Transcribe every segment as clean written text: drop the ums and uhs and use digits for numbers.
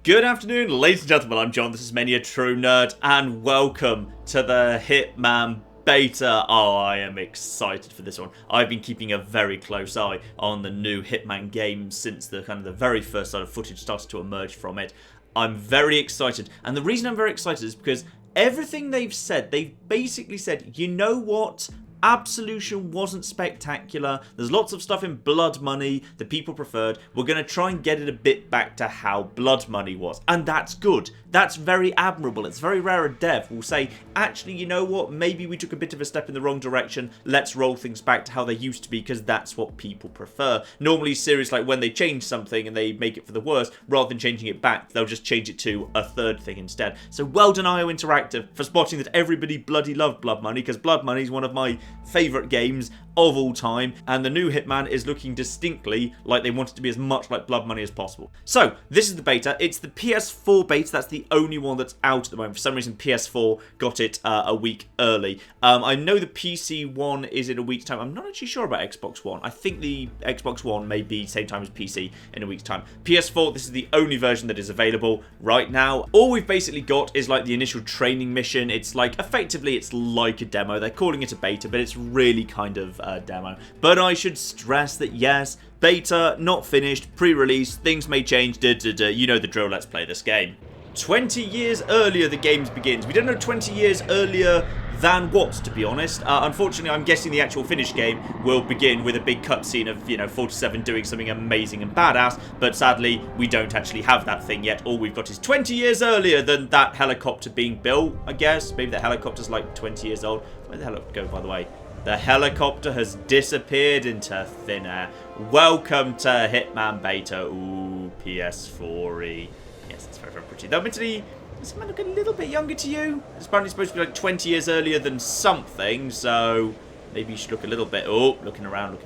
Good afternoon, ladies and gentlemen, I'm John, this is Many a True Nerd, and welcome to the Hitman Beta. Oh, I am excited for this one. I've been keeping a very close eye on the new Hitman game since the very first sort of footage started to emerge from it. I'm very excited, and the reason I'm very excited is because everything they've said, they've basically said, you know what? Absolution wasn't spectacular. There's lots of stuff in Blood Money that people preferred. We're going to try and get it a bit back to how Blood Money was. And that's good. That's very admirable. It's very rare a dev will say, actually, you know what? Maybe we took a bit of a step in the wrong direction. Let's roll things back to how they used to be because that's what people prefer. Normally, series like when they change something and they make it for the worse, rather than changing it back, they'll just change it to a third thing instead. So well done, IO Interactive, for spotting that everybody bloody loved Blood Money because Blood Money is one of my favourite games of all time, and the new Hitman is looking distinctly like they want it to be as much like Blood Money as possible. So, this is the beta. It's the PS4 beta. That's the only one that's out at the moment. For some reason, PS4 got it a week early. I know the PC one is in a week's time. I'm not actually sure about Xbox One. I think the Xbox One may be same time as PC in a week's time. PS4, this is the only version that is available right now. All we've basically got is like the initial training mission. It's like, effectively, it's like a demo. They're calling it a beta, but it's really kind of a demo. But I should stress that yes, beta, not finished, pre-release, things may change, you know the drill, let's play this game. 20 years earlier the game begins. We don't know 20 years earlier than what, to be honest. Unfortunately, I'm guessing the actual finished game will begin with a big cutscene of, 47 doing something amazing and badass, but sadly, we don't actually have that thing yet. All we've got is 20 years earlier than that helicopter being built, I guess. Maybe the helicopter's like 20 years old. Where'd the helicopter go, by the way? The helicopter has disappeared into thin air. Welcome to Hitman Beta. Ooh, PS4-y. Yes, it's very, very pretty. Though, admittedly, does it look a little bit younger to you? It's apparently supposed to be like 20 years earlier than something, so maybe you should look a little bit... Oh, looking around.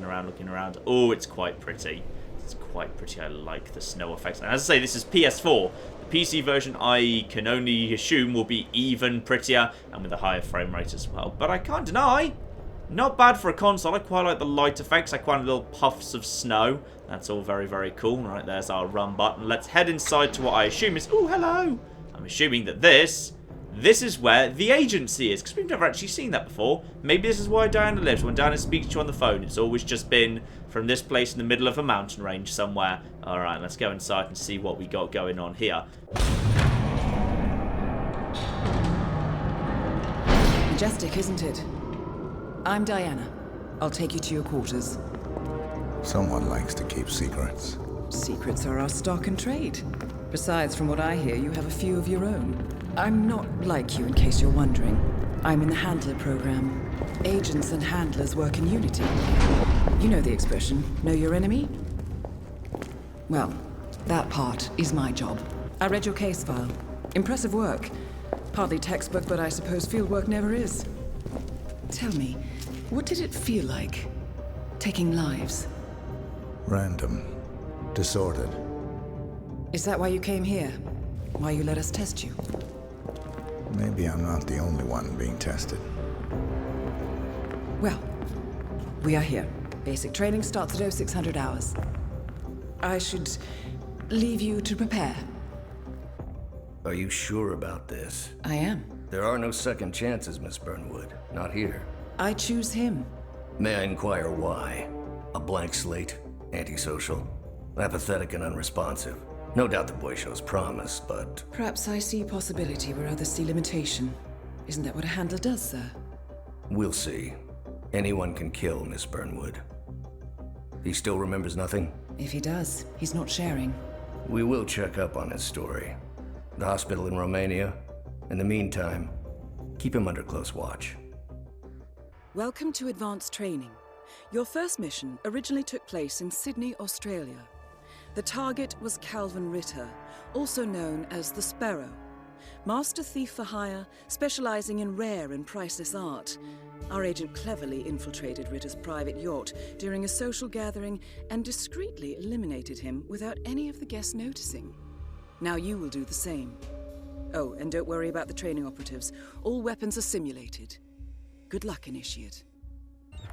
Oh, it's quite pretty. It's quite pretty. I like the snow effects. And as I say, this is PS4. The PC version, I can only assume, will be even prettier and with a higher frame rate as well. But I can't deny... Not bad for a console. I quite like the light effects. I quite like little puffs of snow. That's all very, very cool. Right, there's our run button. Let's head inside to what I assume is... Oh, hello! I'm assuming that this is where the agency is, because we've never actually seen that before. Maybe this is where Diana lives. When Diana speaks to you on the phone, it's always just been from this place in the middle of a mountain range somewhere. Alright, let's go inside and see what we got going on here. Majestic, isn't it? I'm Diana. I'll take you to your quarters. Someone likes to keep secrets. Secrets are our stock and trade. Besides, from what I hear, you have a few of your own. I'm not like you, in case you're wondering. I'm in the Handler program. Agents and handlers work in unity. You know the expression, know your enemy? Well, that part is my job. I read your case file. Impressive work. Hardly textbook, but I suppose fieldwork never is. Tell me, what did it feel like, taking lives? Random. Disordered. Is that why you came here? Why you let us test you? Maybe I'm not the only one being tested. Well, we are here. Basic training starts at 0600 hours. I should leave you to prepare. Are you sure about this? I am. There are no second chances, Miss Burnwood. Not here. I choose him. May I inquire why? A blank slate? Antisocial? Apathetic and unresponsive? No doubt the boy shows promise, but... Perhaps I see possibility where others see limitation. Isn't that what a handler does, sir? We'll see. Anyone can kill Miss Burnwood. He still remembers nothing? If he does, he's not sharing. We will check up on his story. The hospital in Romania. In the meantime, keep him under close watch. Welcome to advanced training. Your first mission originally took place in Sydney, Australia. The target was Calvin Ritter, also known as the Sparrow. Master thief for hire, specializing in rare and priceless art. Our agent cleverly infiltrated Ritter's private yacht during a social gathering and discreetly eliminated him without any of the guests noticing. Now you will do the same. Oh, and don't worry about the training operatives. All weapons are simulated. Good luck, Initiate.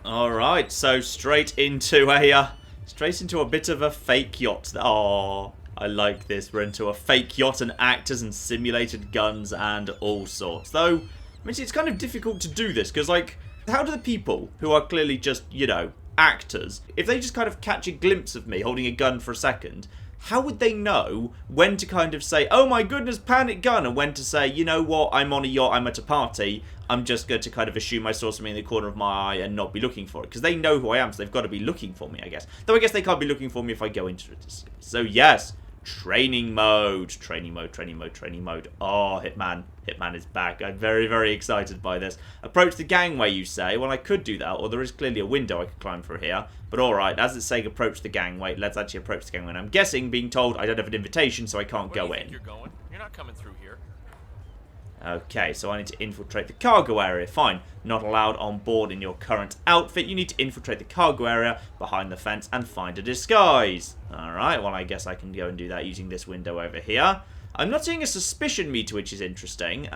Alright, so straight into a bit of a fake yacht. Oh, I like this. We're into a fake yacht and actors and simulated guns and all sorts. Though, I mean, it's kind of difficult to do this because, like, how do the people who are clearly just, you know, actors, if they just kind of catch a glimpse of me holding a gun for a second, how would they know when to kind of say, oh my goodness, panic gun, and when to say, you know what, I'm on a yacht, I'm at a party, I'm just going to kind of assume I saw something in the corner of my eye and not be looking for it. Because they know who I am, so they've got to be looking for me, I guess. Though I guess they can't be looking for me if I go into it. So yes, training mode. Training mode, training mode, training mode. Oh, Hitman. Hitman is back. I'm very, very excited by this. Approach the gangway, you say? Well, I could do that, or there is clearly a window I could climb through here. But alright, as it's saying approach the gangway, let's actually approach the gangway. And I'm guessing, being told I don't have an invitation, so I can't go in. You're going? You're not coming through here. Okay, so I need to infiltrate the cargo area. Fine. Not allowed on board in your current outfit. You need to infiltrate the cargo area behind the fence and find a disguise. Alright, well I guess I can go and do that using this window over here. I'm not seeing a suspicion meter, which is interesting.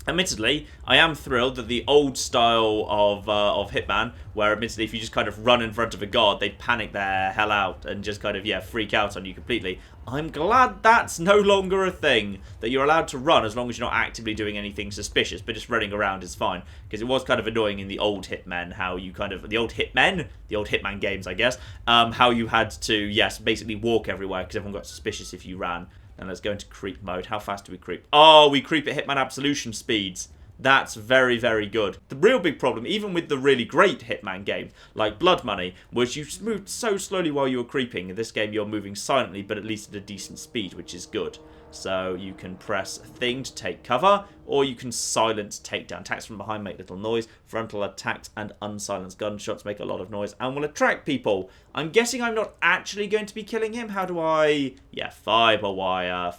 Admittedly, I am thrilled that the old style of Hitman, where admittedly if you just kind of run in front of a guard, they'd panic their hell out and just kind of, yeah, freak out on you completely. I'm glad that's no longer a thing, that you're allowed to run as long as you're not actively doing anything suspicious, but just running around is fine. Because it was kind of annoying in the old Hitman, how you kind of, the old Hitman games, I guess, how you had to, yes, basically walk everywhere because everyone got suspicious if you ran. And let's go into creep mode. How fast do we creep? Oh, we creep at Hitman Absolution speeds. That's very, very good. The real big problem, even with the really great Hitman games, like Blood Money, was you moved so slowly while you were creeping. In this game, you're moving silently, but at least at a decent speed, which is good. So you can press thing to take cover, or you can silence takedown. Attacks from behind make little noise. Frontal attacks and unsilenced gunshots make a lot of noise and will attract people. I'm guessing I'm not actually going to be killing him. How do I... Yeah, fiber wire.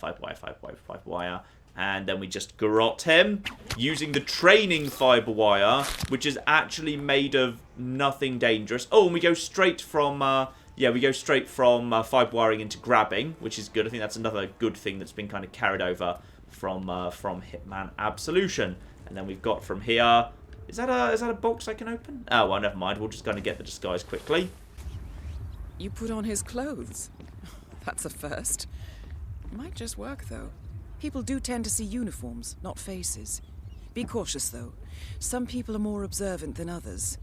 And then we just garrot him using the training fiber wire, which is actually made of nothing dangerous. Oh, and we go straight from... Yeah, we go straight from fiber wiring into grabbing, which is good. I think that's another good thing that's been kind of carried over from Hitman Absolution. And then we've got from here... Is that a box I can open? Oh, well, never mind. We'll just kind of get the disguise quickly. You put on his clothes. That's a first. Might just work, though. People do tend to see uniforms, not faces. Be cautious, though. Some people are more observant than others.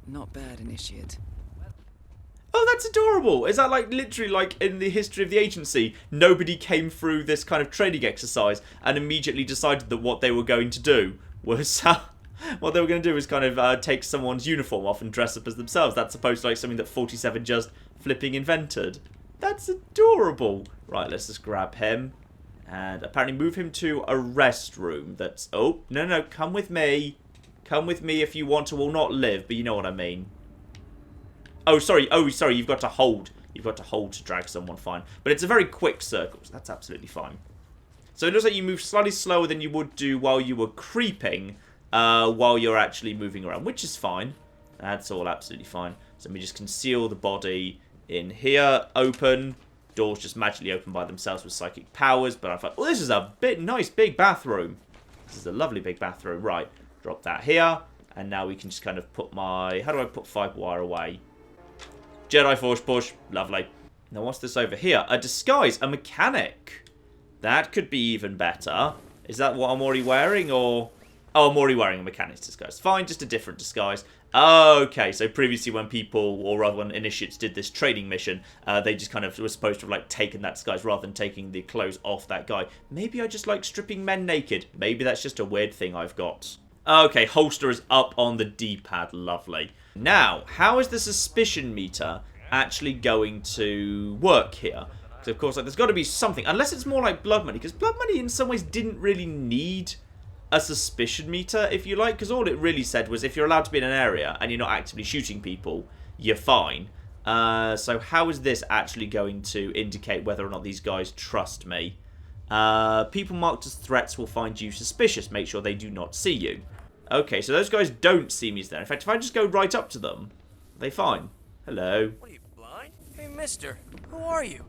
Not bad, Initiate. Oh, that's adorable. Is that like literally like in the history of the agency, nobody came through this kind of training exercise and immediately decided that what they were going to do was what they were going to do was kind of take someone's uniform off and dress up as themselves. That's supposed to like something that 47 just flipping invented. That's adorable. Right, let's just grab him and apparently move him to a restroom. That's... Oh, no, come with me. Come with me if you want to. Will not live, but you know what I mean. Oh, sorry, you've got to hold. You've got to hold to drag someone, fine. But it's a very quick circle, so that's absolutely fine. So it looks like you move slightly slower than you would do while you were creeping, while you're actually moving around, which is fine. That's all absolutely fine. So let me just conceal the body in here. Open. Doors just magically open by themselves with psychic powers. But I thought, oh, this is a nice big bathroom. This is a lovely big bathroom. Right, drop that here. And now we can just kind of put my... How do I put fiber wire away? Jedi Force push. Lovely. Now what's this over here? A disguise. A mechanic. That could be even better. Is that what I'm already wearing or... Oh, I'm already wearing a mechanic's disguise. Fine, just a different disguise. Okay, so previously when people, or rather when initiates did this training mission, they just kind of were supposed to have like taken that disguise rather than taking the clothes off that guy. Maybe I just like stripping men naked. Maybe that's just a weird thing I've got. Okay, holster is up on the D-pad. Lovely. Now, how is the suspicion meter actually going to work here? Because, of course, like, there's got to be something. Unless it's more like Blood Money. Because Blood Money, in some ways, didn't really need a suspicion meter, if you like. Because all it really said was if you're allowed to be in an area and you're not actively shooting people, you're fine. So how is this actually going to indicate whether or not these guys trust me? People marked as threats will find you suspicious. Make sure they do not see you. Okay, so those guys don't see me there. In fact, if I just go right up to them, they fine. Hello. What are you, blind? Hey, mister. Who are you?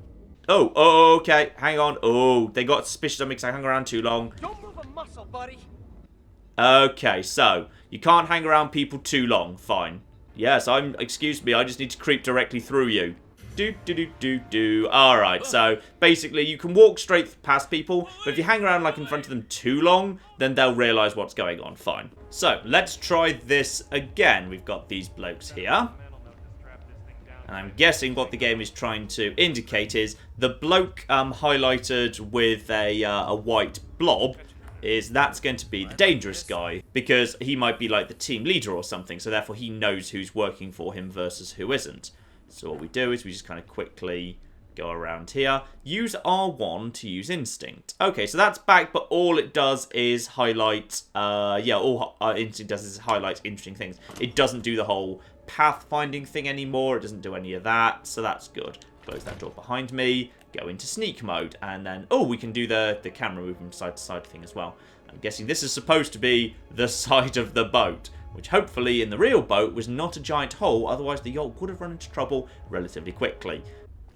Oh, okay. Hang on. Oh, they got suspicious of me because I hung around too long. Don't move a muscle, buddy. Okay, so you can't hang around people too long. Fine. Yes, excuse me, I just need to creep directly through you. Alright, so basically you can walk straight past people, but if you hang around like in front of them too long, then they'll realise what's going on. Fine. So, let's try this again. We've got these blokes here. And I'm guessing what the game is trying to indicate is the bloke highlighted with a white blob that's going to be the dangerous guy, because he might be like the team leader or something, so therefore he knows who's working for him versus who isn't. So what we do is we just kind of quickly go around here. Use R1 to use instinct. Okay, so that's back, but all it does is highlight, all instinct does is highlight interesting things. It doesn't do the whole pathfinding thing anymore. It doesn't do any of that, so that's good. Close that door behind me, go into sneak mode, and then, we can do the camera movement side to side thing as well. I'm guessing this is supposed to be the side of the boat, which hopefully in the real boat was not a giant hole, otherwise the yacht would have run into trouble relatively quickly.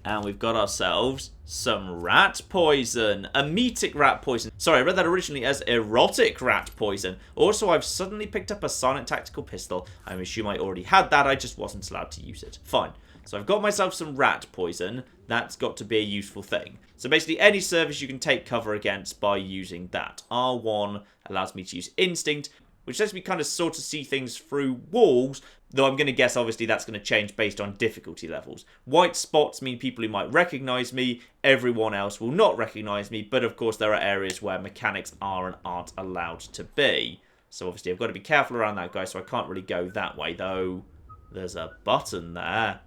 And we've got ourselves some rat poison. Emetic rat poison. Sorry, I read that originally as erotic rat poison. Also, I've suddenly picked up a silent tactical pistol. I assume I already had that, I just wasn't allowed to use it. Fine. So I've got myself some rat poison. That's got to be a useful thing. So basically any service you can take cover against by using that. R1 allows me to use instinct, which lets me kind of sort of see things through walls, though I'm going to guess obviously that's going to change based on difficulty levels. White spots mean people who might recognise me, everyone else will not recognise me, but of course there are areas where mechanics are and aren't allowed to be. So obviously I've got to be careful around that guy, so I can't really go that way, though there's a button there.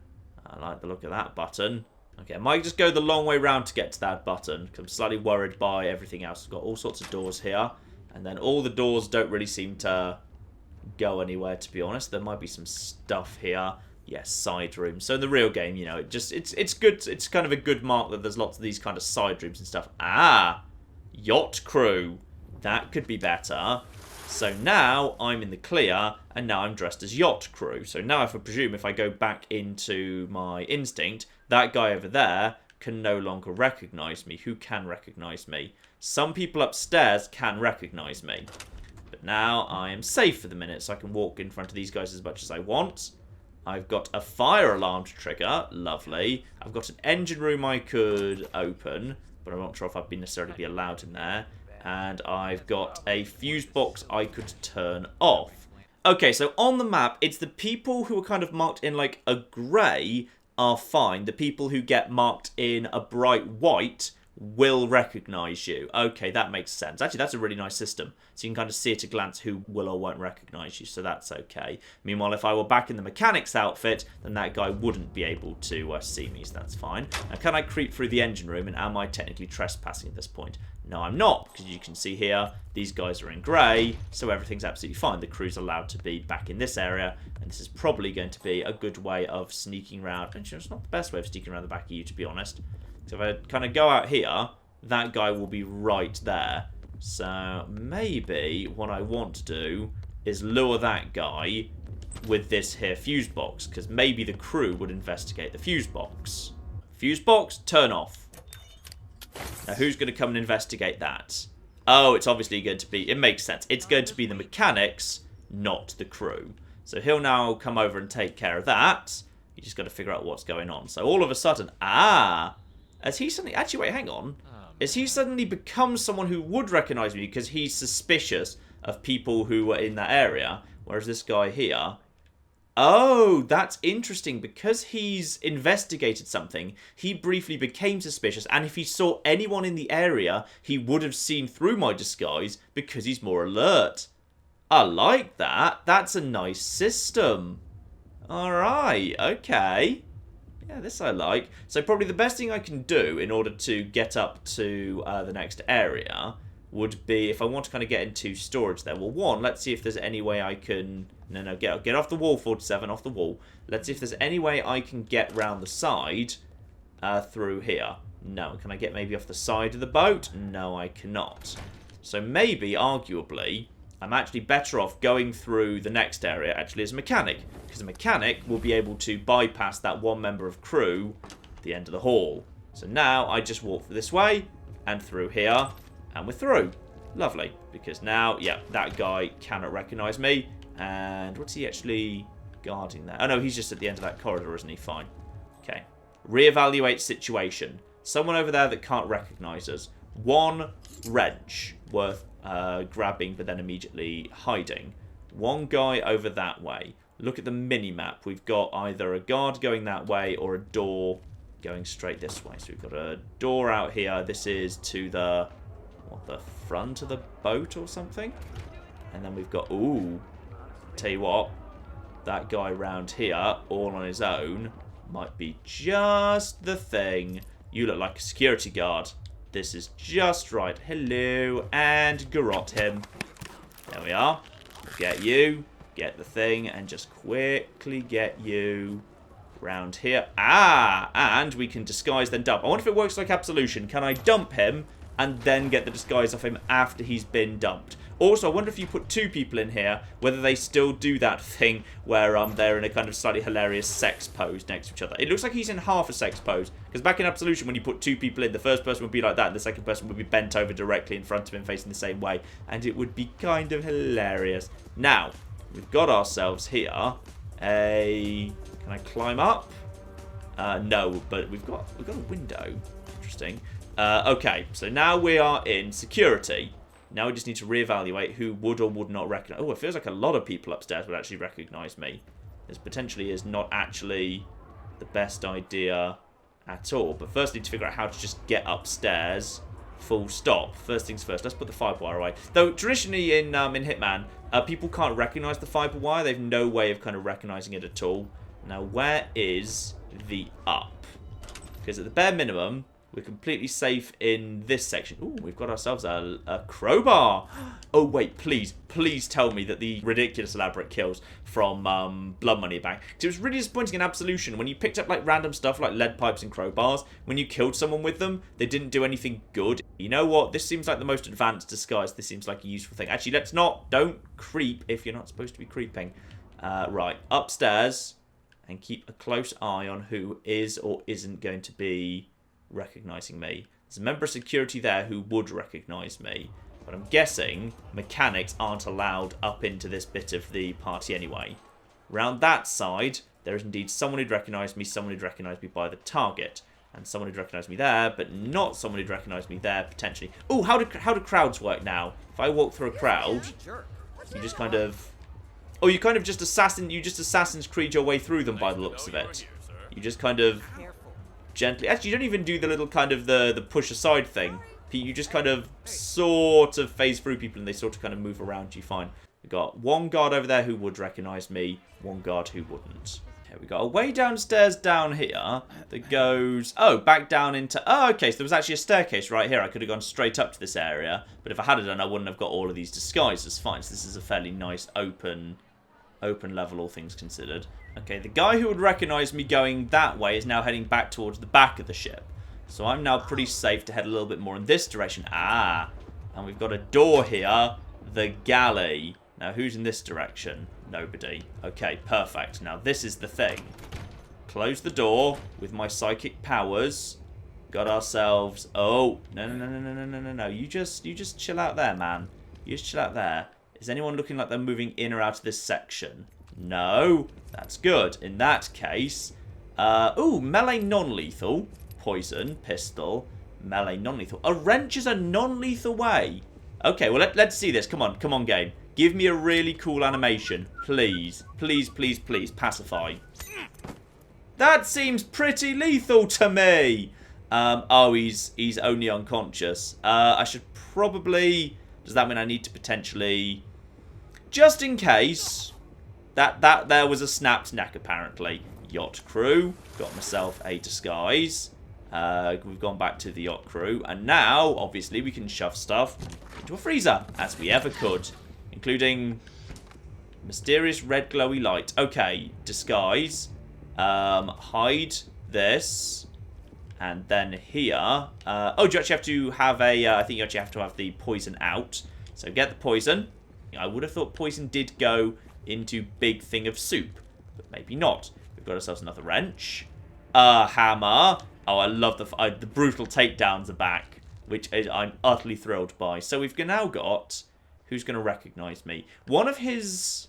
I like the look of that button. Okay, I might just go the long way round to get to that button, because I'm slightly worried by everything else. I've got all sorts of doors here, and then all the doors don't really seem to go anywhere, to be honest. There might be some stuff here. Yes, side rooms. So in the real game, you know, it's good. It's kind of a good mark that there's lots of these kind of side rooms and stuff. Ah, yacht crew. That could be better. So now I'm in the clear, and now I'm dressed as yacht crew. So now if I presume if I go back into my instinct, that guy over there can no longer recognise me. Who can recognise me? Some people upstairs can recognise me. But now I am safe for the minute, so I can walk in front of these guys as much as I want. I've got a fire alarm to trigger. Lovely. I've got an engine room I could open, but I'm not sure if I'd necessarily be allowed in there. And I've got a fuse box I could turn off. Okay, so on the map, it's the people who are kind of marked in like a grey are fine. The people who get marked in a bright white will recognise you. Okay, that makes sense. Actually, that's a really nice system. So you can kind of see at a glance who will or won't recognise you, so that's okay. Meanwhile, if I were back in the mechanic's outfit, then that guy wouldn't be able to see me, so that's fine. Now, can I creep through the engine room, and am I technically trespassing at this point? No, I'm not, because you can see here, these guys are in grey, so everything's absolutely fine. The crew's allowed to be back in this area, and this is probably going to be a good way of sneaking around. And it's not the best way of sneaking around the back of you, to be honest. So if I kind of go out here, that guy will be right there. So maybe what I want to do is lure that guy with this here fuse box, because maybe the crew would investigate the fuse box. Fuse box, turn off. Now who's going to come and investigate that? Oh, it's obviously going to be, it makes sense. It's going to be the mechanics, not the crew. So he'll now come over and take care of that. You just got to figure out what's going on. So all of a sudden, has he suddenly... Actually, wait, hang on. Has he suddenly become someone who would recognise me because he's suspicious of people who were in that area? Whereas this guy here... Oh, that's interesting. Because he's investigated something, he briefly became suspicious. And if he saw anyone in the area, he would have seen through my disguise because he's more alert. I like that. That's a nice system. Alright, okay. Yeah, this I like. So probably the best thing I can do in order to get up to the next area would be if I want to kind of get into storage there. Well, one, let's see if there's any way I can... No, get off the wall, 47, off the wall. Let's see if there's any way I can get round the side through here. No. Can I get maybe off the side of the boat? No, I cannot. So maybe, arguably, I'm actually better off going through the next area actually as a mechanic. Because a mechanic will be able to bypass that one member of crew at the end of the hall. So now I just walk this way and through here and we're through. Lovely. Because now, yeah, that guy cannot recognise me. And what's he actually guarding there? Oh no, he's just at the end of that corridor, isn't he? Fine. Okay. Reevaluate situation. Someone over there that can't recognize us. 1 wrench worth grabbing but then immediately hiding. 1 guy over that way. Look at the mini-map. We've got either a guard going that way or a door going straight this way. So we've got a door out here. This is to the front of the boat or something. And then we've got, ooh, tell you what, that guy round here, all on his own, might be just the thing. You look like a security guard. This is just right. Hello, and garrot him. There we are. Get you, get the thing, and just quickly get you round here. Ah, and we can disguise then dump. I wonder if it works like Absolution. Can I dump him and then get the disguise off him after he's been dumped? Also, I wonder if you put 2 people in here, whether they still do that thing where they're in a kind of slightly hilarious sex pose next to each other. It looks like he's in half a sex pose, because back in Absolution, when you put 2 people in, the first person would be like that, and the second person would be bent over directly in front of him, facing the same way, and it would be kind of hilarious. Now, we've got ourselves here a... Can I climb up? No, but we've got a window. Interesting. Okay, so now we are in security. Now we just need to reevaluate who would or would not recognize. Oh, it feels like a lot of people upstairs would actually recognize me. This potentially is not actually the best idea at all. But first, I need to figure out how to just get upstairs. Full stop. First things first. Let's put the fiber wire away. Though traditionally in Hitman, people can't recognize the fiber wire. They've no way of kind of recognizing it at all. Now, where is the up? Because at the bare minimum, we're completely safe in this section. Ooh, we've got ourselves a crowbar. Oh, wait, please tell me that the ridiculous elaborate kills from Blood Money Bank. Because it was really disappointing in Absolution when you picked up like random stuff like lead pipes and crowbars. When you killed someone with them, they didn't do anything good. You know what? This seems like the most advanced disguise. This seems like a useful thing. Actually, don't creep if you're not supposed to be creeping. Right, upstairs. And keep a close eye on who is or isn't going to be recognizing me. There's a member of security there who would recognize me, but I'm guessing mechanics aren't allowed up into this bit of the party anyway. Round that side, there is indeed someone who'd recognize me, someone who'd recognize me by the target, and someone who'd recognize me there, but not someone who'd recognize me there potentially. Oh, how do crowds work now? If I walk through a crowd, you just kind of... Oh, you kind of just Assassin's Creed your way through them by the looks of it. You just kind of gently... Actually, you don't even do the little kind of the push aside thing. You just kind of sort of phase through people and they sort of kind of move around you fine. We've got 1 guard over there who would recognise me, 1 guard who wouldn't. Okay, we got a way downstairs down here that goes... Oh, back down into... Oh, okay, so there was actually a staircase right here. I could have gone straight up to this area, but if I had done, I wouldn't have got all of these disguises. Fine, so this is a fairly nice open level, all things considered. Okay, the guy who would recognise me going that way is now heading back towards the back of the ship. So I'm now pretty safe to head a little bit more in this direction. Ah, and we've got a door here. The galley. Now, who's in this direction? Nobody. Okay, perfect. Now, this is the thing. Close the door with my psychic powers. Got ourselves... Oh, no. You just chill out there, man. You just chill out there. Is anyone looking like they're moving in or out of this section? No. That's good. In that case... ooh, melee non-lethal. Poison, pistol, melee non-lethal. A wrench is a non-lethal way. Okay, well, let's see this. Come on, game. Give me a really cool animation. Please. Please. Pacify. That seems pretty lethal to me. Oh, he's only unconscious. I should probably... Does that mean I need to potentially... Just in case... That there was a snapped neck, apparently. Yacht crew. Got myself a disguise. We've gone back to the yacht crew. And now, obviously, we can shove stuff into a freezer. As we ever could. Including... mysterious red glowy light. Okay, disguise. Hide this. And then here... oh, do you actually have to have a... I think you actually have to have the poison out. So get the poison. I would have thought poison did go into big thing of soup. But maybe not. We've got ourselves another wrench. Hammer. Oh, I love the brutal takedowns are back. Which I'm utterly thrilled by. So we've now got... Who's going to recognise me? One of his...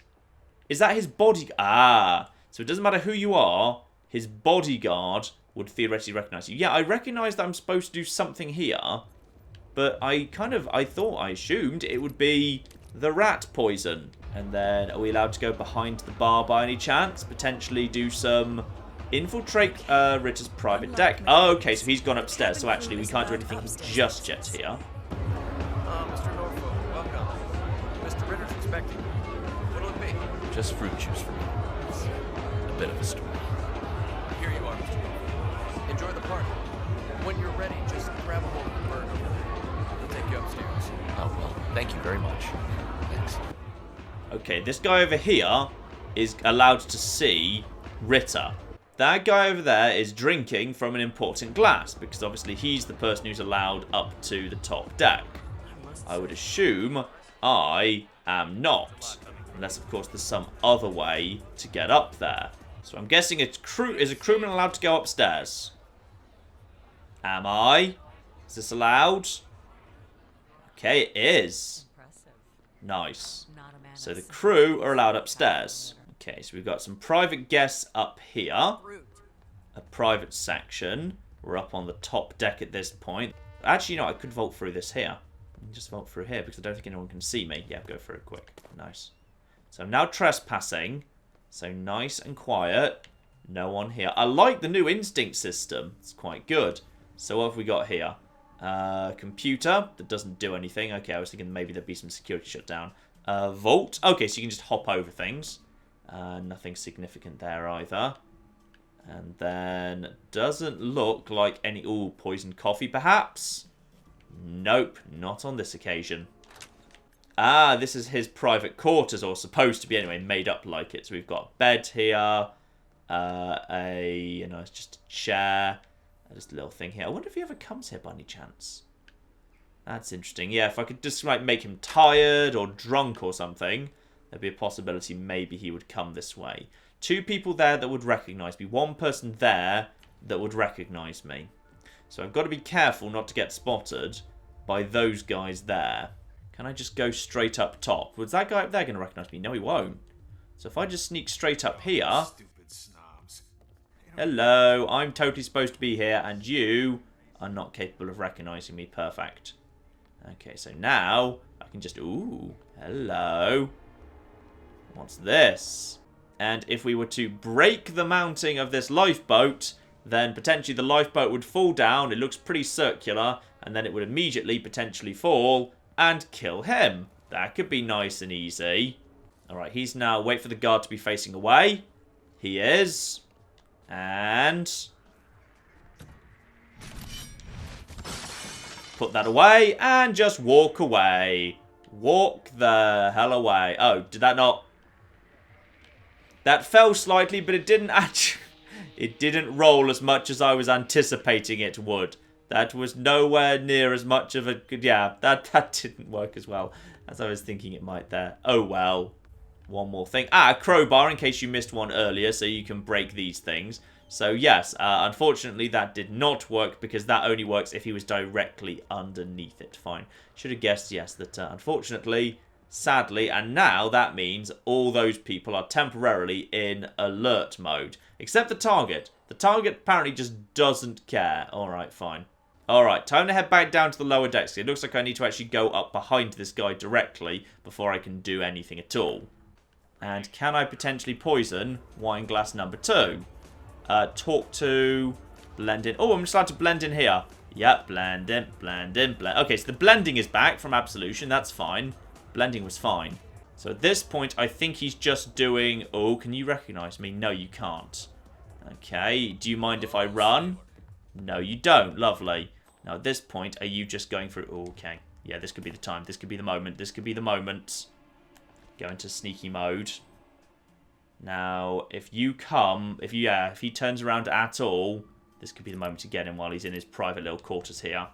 Is that his bodyguard? Ah. So it doesn't matter who you are. His bodyguard would theoretically recognize you. Yeah, I recognize that I'm supposed to do something here, but I assumed it would be the rat poison. And then, are we allowed to go behind the bar by any chance? Potentially do some infiltrate Ritter's private deck. Oh, okay, so he's gone upstairs, so actually we can't do anything just yet here. Mr. Norfolk, welcome. Mr. Ritter's expecting you. What'll it be? Just fruit juice for me. It's a bit of a story. Here you are, Mr. Norfolk. Enjoy the party. When you're ready, just grab a hold of the bird over there. We'll take you upstairs. Oh, well, thank you very much. Thanks. Okay, this guy over here is allowed to see Ritter. That guy over there is drinking from an important glass, because obviously he's the person who's allowed up to the top deck. I would assume I am not. Unless, of course, there's some other way to get up there. So I'm guessing is a crewman allowed to go upstairs? Am I? Is this allowed? Okay, it is. Nice. So the crew are allowed upstairs. Okay, so we've got some private guests up here. A private section. We're up on the top deck at this point. Actually, no, I could vault through this here. Just vault through here because I don't think anyone can see me. Yeah, go through it quick. Nice. So I'm now trespassing. So nice and quiet. No one here. I like the new instinct system. It's quite good. So what have we got here? Computer that doesn't do anything. Okay, I was thinking maybe there'd be some security shutdown. Vault. Okay, so you can just hop over things. Nothing significant there either. And then doesn't look like any... Ooh, poisoned coffee perhaps? Nope, not on this occasion. Ah, this is his private quarters, or supposed to be anyway, made up like it. So we've got a bed here, it's just a chair, just a little thing here. I wonder if he ever comes here by any chance. That's interesting. Yeah, if I could just like make him tired or drunk or something, there'd be a possibility maybe he would come this way. 2 people there that would recognise me. 1 person there that would recognise me. So I've got to be careful not to get spotted by those guys there. Can I just go straight up top? Was that guy up there going to recognise me? No, he won't. So if I just sneak straight up here... Hello, I'm totally supposed to be here, and you are not capable of recognising me. Perfect. Okay, so now I can just... Ooh, hello. What's this? And if we were to break the mounting of this lifeboat, then potentially the lifeboat would fall down. It looks pretty circular, and then it would immediately potentially fall and kill him. That could be nice and easy. Alright, he's now... Wait for the guard to be facing away. He is. And... Put that away and just walk away. Walk the hell away. Oh, did that not... That fell slightly, but it didn't actually... It didn't roll as much as I was anticipating it would. That was nowhere near as much of a... Yeah, that didn't work as well as I was thinking it might there. Oh, well. One more thing. A crowbar in case you missed one earlier, so you can break these things. So, yes, unfortunately that did not work because that only works if he was directly underneath it. Fine. Should have guessed, yes, that unfortunately... Sadly, and now that means all those people are temporarily in alert mode. Except the target. The target apparently just doesn't care. Alright, fine. Alright, time to head back down to the lower decks. It looks like I need to actually go up behind this guy directly before I can do anything at all. And can I potentially poison wine glass number 2? Talk to... Blend in. Oh, I'm just allowed to blend in here. Yep, blend in, blend in, blend. Okay, so the blending is back from Absolution. That's fine. Blending was fine. So at this point, I think he's just doing... Oh, can you recognise me? No, you can't. Okay, do you mind if I run? No, you don't. Lovely. Now at this point, are you just going through... Oh, okay. Yeah, this could be the time. This could be the moment. This could be the moment. Go into sneaky mode. Now, if you come... If he turns around at all, this could be the moment to get him while he's in his private little quarters here.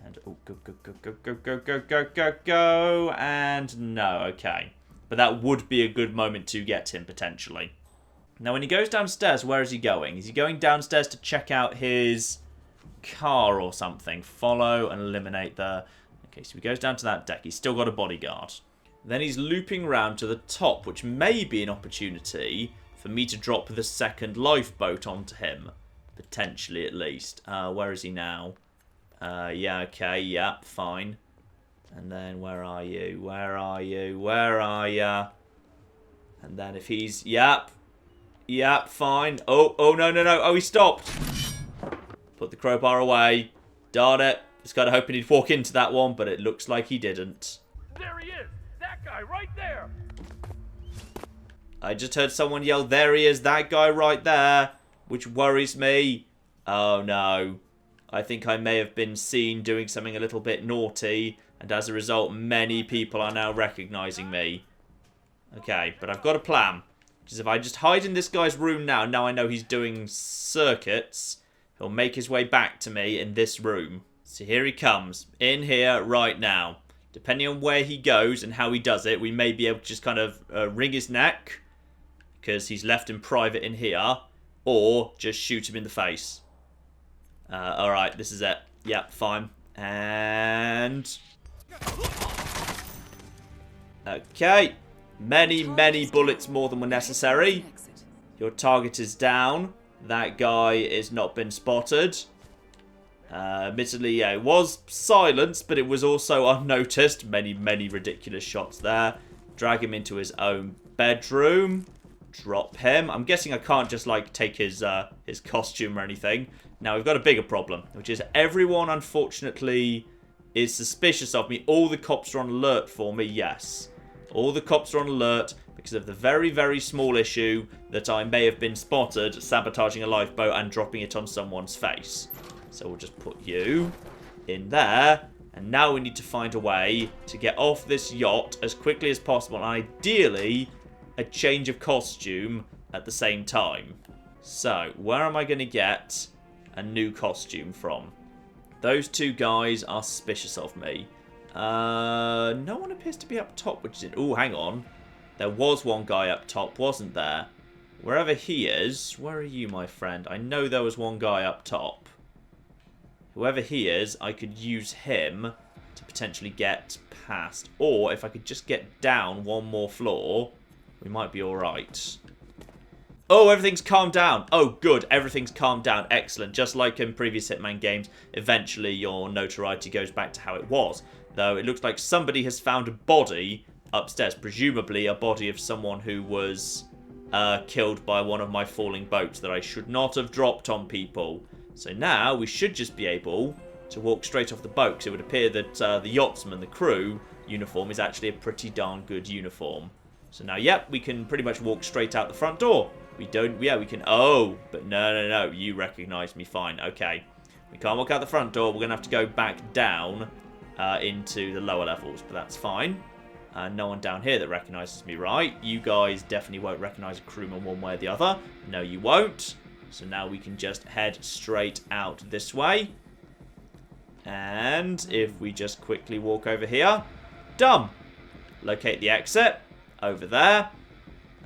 And, oh, go, go, go, go, go, go, go, go, go, go, and no, okay. But that would be a good moment to get him, potentially. Now, when he goes downstairs, where is he going? Is he going downstairs to check out his car or something? Follow and eliminate the... Okay, so he goes down to that deck. He's still got a bodyguard. Then he's looping round to the top, which may be an opportunity for me to drop the second lifeboat onto him. Potentially, at least. Where is he now? Yeah, okay, yeah, fine. And then, where are you? Where are you? Where are ya? And then if he's... Yep. Yep, fine. Oh, no. Oh, he stopped. Put the crowbar away. Darn it. Was kind of hoping he'd walk into that one, but it looks like he didn't. There he is! That guy right there! I just heard someone yell, there he is, that guy right there, which worries me. Oh no. I think I may have been seen doing something a little bit naughty, and as a result, many people are now recognizing me. Okay, but I've got a plan. Which is if I just hide in this guy's room now I know he's doing circuits, he'll make his way back to me in this room. So here he comes, in here right now. Depending on where he goes and how he does it, we may be able to just kind of wring his neck, because he's left in private in here, or just shoot him in the face. Alright, this is it. Yep, fine. And... Okay. Many bullets more than were necessary. Your target is down. That guy has not been spotted. Admittedly, yeah, it was silenced, but it was also unnoticed. Many ridiculous shots there. Drag him into his own bedroom. Drop him. I'm guessing I can't just, like, take his costume or anything. Now, we've got a bigger problem, which is everyone, unfortunately, is suspicious of me. All the cops are on alert for me, yes. All the cops are on alert because of the very small issue that I may have been spotted sabotaging a lifeboat and dropping it on someone's face. So we'll just put you in there. And now we need to find a way to get off this yacht as quickly as possible. And ideally, a change of costume at the same time. So, where am I going to get a new costume from? Those two guys are suspicious of me. No one appears to be up top, which is... Oh, hang on. There was one guy up top, wasn't there? Wherever he is... Where are you, my friend? I know there was one guy up top. Whoever he is, I could use him to potentially get past. Or, if I could just get down one more floor, we might be alright. Oh, everything's calmed down. Oh, good. Everything's calmed down. Excellent. Just like in previous Hitman games, eventually your notoriety goes back to how it was. Though it looks like somebody has found a body upstairs. Presumably a body of someone who was killed by one of my falling boats that I should not have dropped on people. So now we should just be able to walk straight off the boat. Because it would appear that the yachtsman, the crew uniform, is actually a pretty darn good uniform. So now, yep, we can pretty much walk straight out the front door. We don't, yeah, we can, oh, but no, you recognise me, fine, okay. We can't walk out the front door, we're going to have to go back down into the lower levels, but that's fine. No one down here that recognises me, right? You guys definitely won't recognise a crewman one way or the other. No, you won't. So now we can just head straight out this way. And if we just quickly walk over here, done. Locate the exit over there.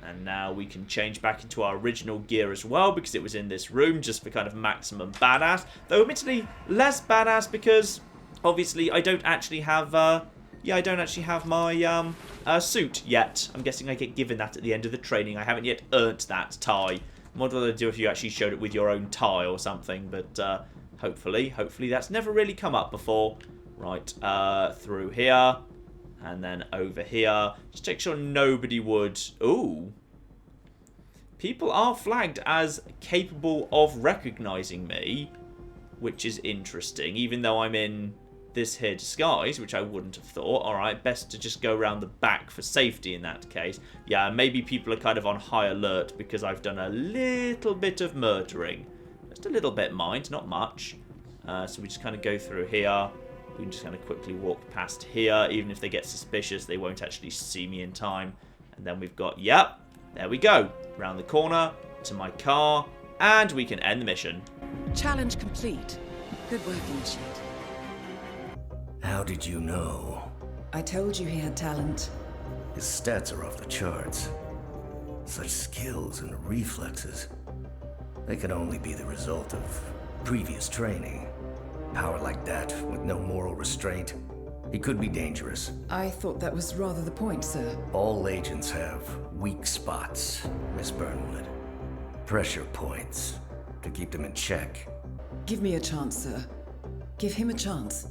And now we can change back into our original gear as well, because it was in this room, just for kind of maximum badass. Though admittedly, less badass because obviously I don't actually have, I don't actually have my suit yet. I'm guessing I get given that at the end of the training. I haven't yet earned that tie. What would I do if you actually showed it with your own tie or something? But hopefully that's never really come up before. Right, through here. And then over here. Just make sure nobody would... Ooh. People are flagged as capable of recognising me, which is interesting, even though I'm in this here disguise, which I wouldn't have thought. Alright, best to just go around the back for safety in that case. Yeah, maybe people are kind of on high alert because I've done a little bit of murdering. Just a little bit, mind, not much. So we just kind of go through here. We can just kind of quickly walk past here. Even if they get suspicious, they won't actually see me in time. And then we've got, yep, there we go. Round the corner to my car. And we can end the mission. Challenge complete. Good work, Initiate. How did you know? I told you he had talent. His stats are off the charts. Such skills and reflexes. They can only be the result of previous training. Power like that, with no moral restraint, he could be dangerous. I thought that was rather the point, sir. All agents have weak spots, Miss Burnwood. Pressure points. to keep them in check. Give me a chance, sir. Give him a chance.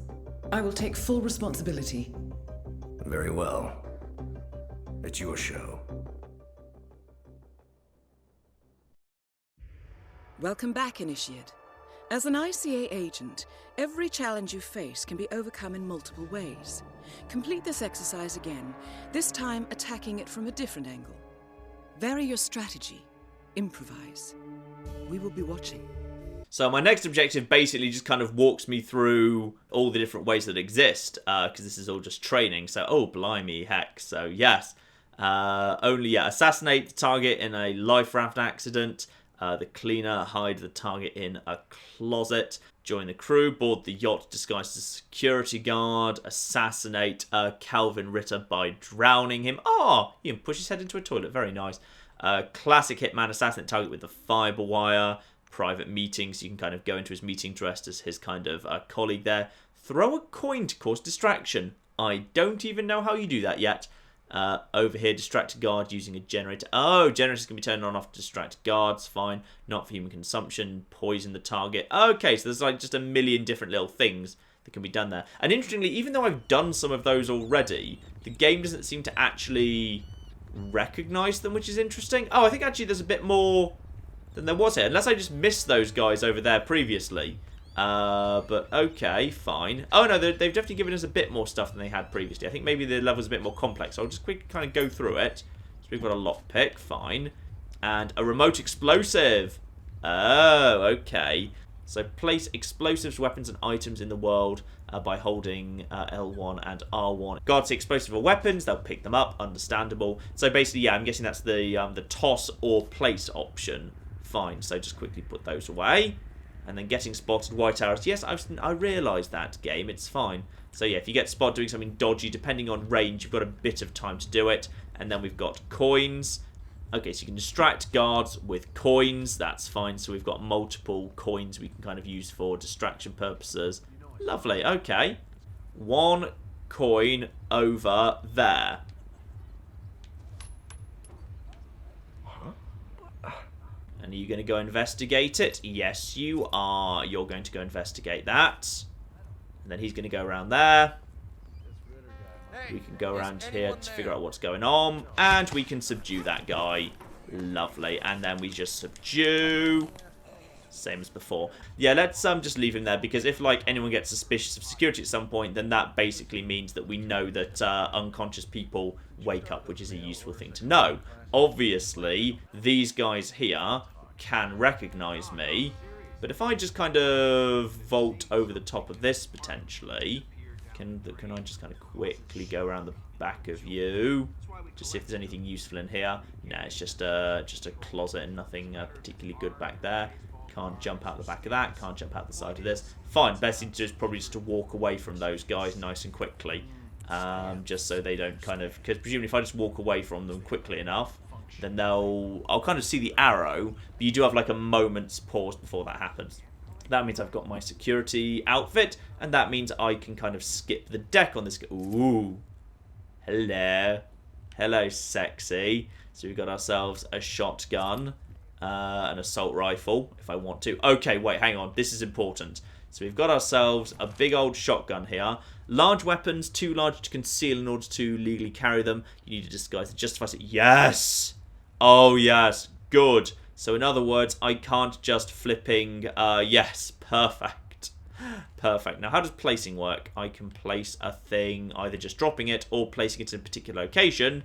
I will take full responsibility. Very well. It's your show. Welcome back, Initiate. As an ICA agent, every challenge you face can be overcome in multiple ways. Complete this exercise again, this time attacking it from a different angle. Vary your strategy. Improvise. We will be watching. So my next objective basically just kind of walks me through all the different ways that exist, because this is all just training. So, oh, blimey, heck. So, yes. Assassinate the target in a life raft accident. The cleaner, hide the target in a closet. Join the crew, board the yacht disguised as a security guard. Assassinate Calvin Ritter by drowning him. Oh, you can push his head into a toilet. Very nice. Classic Hitman, assassinate target with the fiber wire. Private meetings, you can kind of go into his meeting dressed as his kind of colleague there. Throw a coin to cause distraction. I don't even know how you do that yet. Over here, distract a guard using a generator. Oh, generators can be turned on and off to distract guards. Fine. Not for human consumption. Poison the target. Okay, so there's like just a million different little things that can be done there. And interestingly, even though I've done some of those already, the game doesn't seem to actually recognize them, which is interesting. Oh, I think actually there's a bit more than there was here. Unless I just missed those guys over there previously. But okay, fine. Oh no, they've definitely given us a bit more stuff than they had previously. I think maybe the level's a bit more complex. So I'll just quickly kind of go through it. So we've got a lockpick, fine. And a remote explosive. Oh, okay. So place explosives, weapons, and items in the world by holding L1 and R1. Guards see explosive or weapons, they'll pick them up. Understandable. So basically, yeah, I'm guessing that's the toss or place option. Fine. So just quickly put those away. And then getting spotted, white arrows. Yes, I realised that, game. It's fine. So yeah, if you get spotted doing something dodgy, depending on range, you've got a bit of time to do it. And then we've got coins. Okay, so you can distract guards with coins. That's fine. So we've got multiple coins we can kind of use for distraction purposes. Lovely. Okay. 1 coin over there. And are you going to go investigate it? Yes, you are. You're going to go investigate that. And then he's going to go around there. We can go around here to figure out what's going on. And we can subdue that guy. Lovely. And then we just subdue. Same as before. Yeah, let's just leave him there, because if like anyone gets suspicious of security at some point, then that basically means that we know that unconscious people wake up, which is a useful thing to know. Obviously, these guys here can recognize me, but if I just kind of vault over the top of this potentially, can I just kind of quickly go around the back of you, just see if there's anything useful in here? Nah, it's just a closet and nothing particularly good back there. Can't jump out the back of that, can't jump out the side of this. Fine, best thing to do is probably just to walk away from those guys nice and quickly, just so they don't kind of, because presumably if I just walk away from them quickly enough, then I'll kind of see the arrow, but you do have like a moment's pause before that happens. That means I've got my security outfit, and that means I can kind of skip the deck on this. Ooh, hello, hello, sexy. So we've got ourselves a shotgun, an assault rifle, if I want to. Okay, wait, hang on, this is important. So we've got ourselves a big old shotgun here. Large weapons, too large to conceal in order to legally carry them. You need a disguise to justify it. Yes! Oh, yes. Good. So in other words, I can't just flipping... yes. Perfect. Perfect. Now, how does placing work? I can place a thing, either just dropping it or placing it in a particular location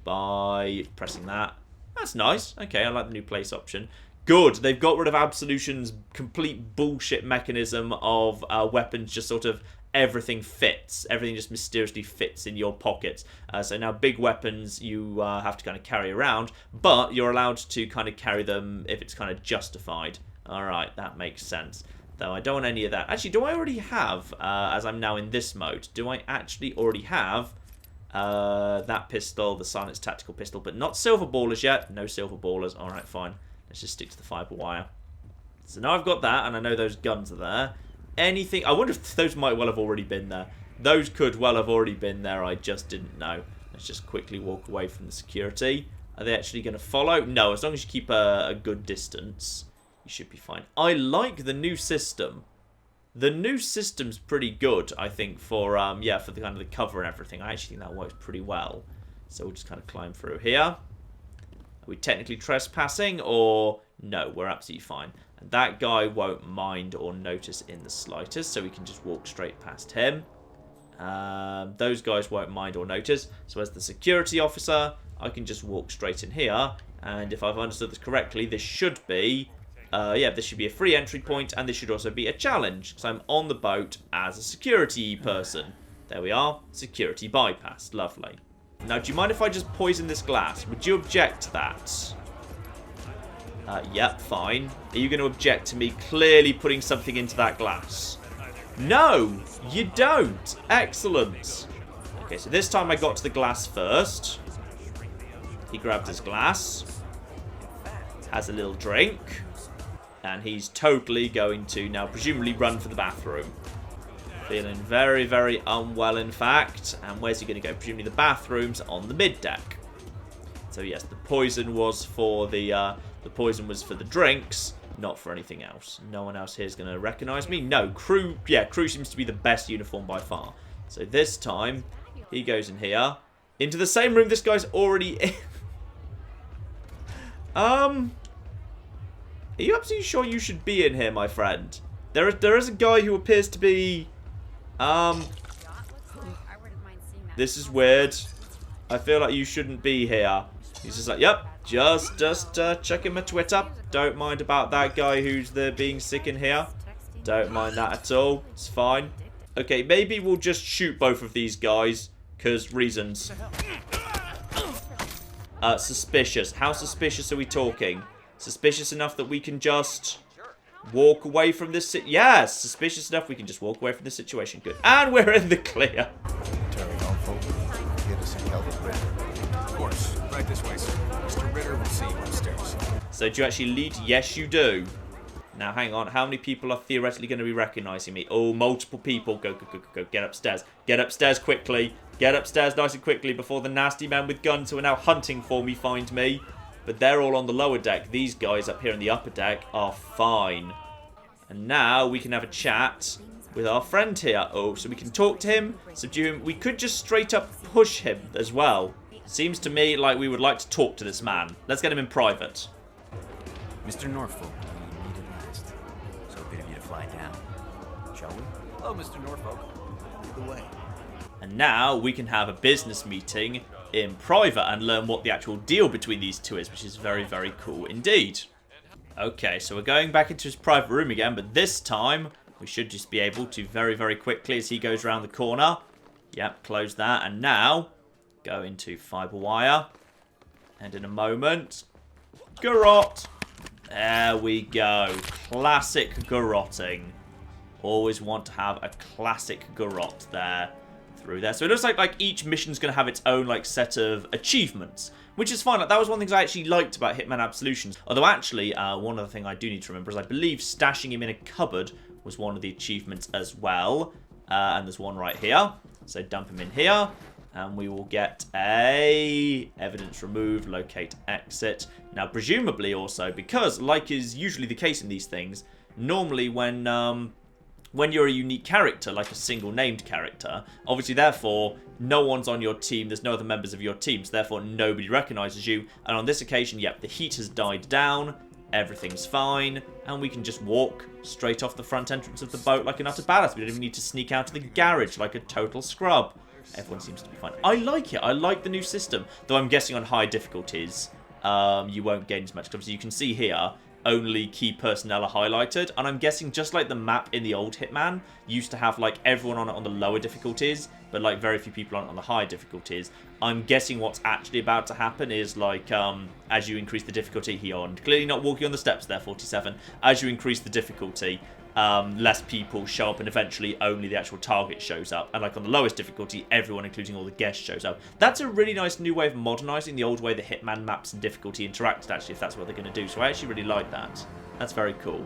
by pressing that. That's nice. Okay, I like the new place option. Good. They've got rid of Absolution's complete bullshit mechanism of weapons just sort of everything fits. Everything just mysteriously fits in your pockets. So now big weapons you have to kind of carry around, but you're allowed to kind of carry them if it's kind of justified. Alright, that makes sense. Though I don't want any of that. Actually, do I already have, as I'm now in this mode, do I actually already have that pistol, the silenced tactical pistol, but not silver ballers yet? No silver ballers. Alright, fine. Let's just stick to the fiber wire. So now I've got that, and I know those guns are there. Anything... I wonder if those might well have already been there. Those could well have already been there. I just didn't know. Let's just quickly walk away from the security. Are they actually going to follow? No, as long as you keep a good distance. you should be fine. I like the new system. The new system's pretty good, I think, for yeah, for the kind of the cover and everything. I actually think that works pretty well. So we'll just kind of climb through here. Are we technically trespassing, or no? We're absolutely fine. And that guy won't mind or notice in the slightest, so we can just walk straight past him. Those guys won't mind or notice. So as the security officer, I can just walk straight in here. And if I've understood this correctly, this should be, yeah, this should be a free entry point, and this should also be a challenge, because I'm on the boat as a security person. There we are, security bypass, lovely. Now, do you mind if I just poison this glass? Would you object to that? Yep, fine. Are you going to object to me clearly putting something into that glass? No, you don't. Excellent. Okay, so this time I got to the glass first. He grabbed his glass. Has a little drink. And he's totally going to now presumably run for the bathroom. Feeling very, very unwell, in fact. And where's he going to go? Presumably the bathroom's on the mid-deck. So yes, the poison was for the poison was for the drinks, not for anything else. No one else here is going to recognize me. No, crew. Yeah, crew seems to be the best uniform by far. So this time he goes in here into the same room this guy's already in. Are you absolutely sure you should be in here, my friend? There is a guy who appears to be this is weird. I feel like you shouldn't be here. He's just like, yep, just checking my Twitter. Don't mind about that guy who's being sick in here. Don't mind that at all. It's fine. Okay, maybe we'll just shoot both of these guys, because reasons. Suspicious. How suspicious are we talking? Suspicious enough that we can just walk away from this yes, suspicious enough we can just walk away from this situation. Good. And we're in the clear. Turning on, folks. Get us in Calvin Ritter. Of course. Right this way, sir. Mr. Ritter will see you upstairs. So do you actually lead? Yes, you do. Now, hang on. How many people are theoretically going to be recognizing me? Oh, multiple people. Go, go, go, go, go. Get upstairs. Get upstairs quickly. Get upstairs nice and quickly before the nasty men with guns who are now hunting for me find me. But they're all on the lower deck. These guys up here on the upper deck are fine. And now we can have a chat with our friend here. Oh, so we can talk to him, subdue him. We could just straight up push him as well. Seems to me like we would like to talk to this man. Let's get him in private. Mr. Norfolk, we need at last. So good of you to fly down. Shall we? Hello, Mr. Norfolk. Lead the way. And now we can have a business meeting in private and learn what the actual deal between these two is, which is very, very cool indeed. Okay, so we're going back into his private room again, but this time we should just be able to very, very quickly as he goes around the corner. Yep, close that. And now go into fiber wire. And in a moment, garrot. There we go. Classic garrotting. Always want to have a classic garrot there. Through there. So it looks like each mission's going to have its own set of achievements, which is fine. That was one of the things I actually liked about Hitman Absolutions. Although actually, one other thing I do need to remember is I believe stashing him in a cupboard was one of the achievements as well. And there's one right here. So dump him in here. And we will get a evidence removed, locate exit. Now presumably also, because like is usually the case in these things, normally when you're a unique character, like a single named character, obviously, therefore, no one's on your team. There's no other members of your team, so therefore nobody recognizes you. And on this occasion, yep, the heat has died down. Everything's fine. And we can just walk straight off the front entrance of the boat like an utter badass. We don't even need to sneak out of the garage like a total scrub. Everyone seems to be fine. I like it. I like the new system. Though I'm guessing on high difficulties, you won't gain as much. Obviously, you can see here, only key personnel are highlighted, and I'm guessing just like the map in the old Hitman used to have everyone on it on the lower difficulties, but very few people on it on the higher difficulties. I'm guessing what's actually about to happen is as you increase the difficulty here on, clearly not walking on the steps there, 47, as you increase the difficulty, less people show up, and eventually only the actual target shows up. And on the lowest difficulty, everyone, including all the guests, shows up. That's a really nice new way of modernizing the old way the Hitman maps and difficulty interacted, actually, if that's what they're going to do. So I actually really like that. That's very cool.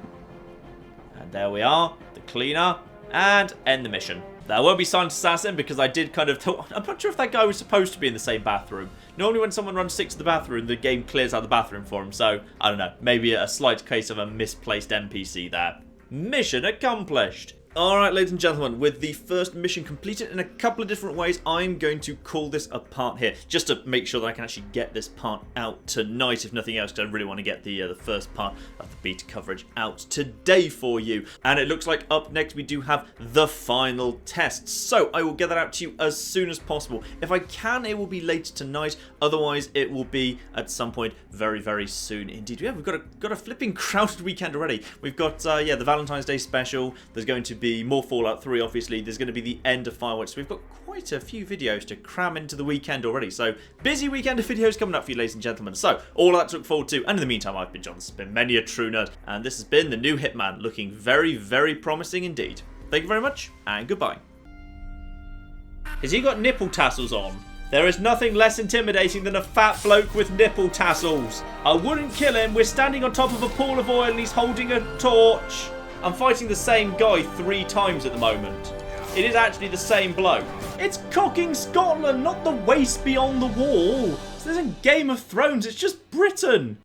And there we are, the cleaner, and end the mission. There won't be Silent Assassin because I did kind of thought, I'm not sure if that guy was supposed to be in the same bathroom. Normally when someone runs 6 to the bathroom, the game clears out the bathroom for him. So, I don't know, maybe a slight case of a misplaced NPC there. Mission accomplished. Alright, ladies and gentlemen, with the first mission completed in a couple of different ways, I'm going to call this a part here, just to make sure that I can actually get this part out tonight, if nothing else, because I really want to get the first part of the beta coverage out today for you. And it looks like up next we do have the final tests, so I will get that out to you as soon as possible. If I can, it will be later tonight, otherwise it will be at some point very, very soon indeed. Yeah, we've got a flipping crowded weekend already. We've got, yeah, the Valentine's Day special, there's going to be more Fallout 3, obviously. There's going to be the end of Firewatch. So we've got quite a few videos to cram into the weekend already. So busy weekend of videos coming up for you, ladies and gentlemen. So all of that to look forward to. And in the meantime, I've been John. This has been Many a True Nerd. And this has been the new Hitman, looking very, very promising indeed. Thank you very much, and goodbye. Has he got nipple tassels on? There is nothing less intimidating than a fat bloke with nipple tassels. I wouldn't kill him. We're standing on top of a pool of oil and he's holding a torch. I'm fighting the same guy 3 times at the moment. It is actually the same bloke. It's cocking Scotland, not the waste beyond the wall. This isn't Game of Thrones, it's just Britain.